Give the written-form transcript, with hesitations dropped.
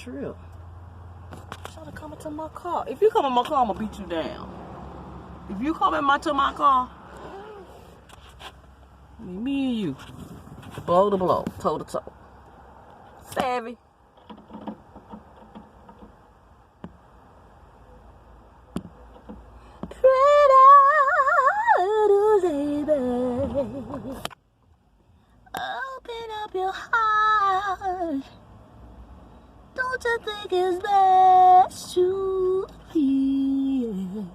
True. Try to come into my car. If you come in my car, I'm gonna beat you down. If you come to my car, me and you, blow to blow, toe to toe. Savvy. Open up your heart. Don't you think it's best to feel?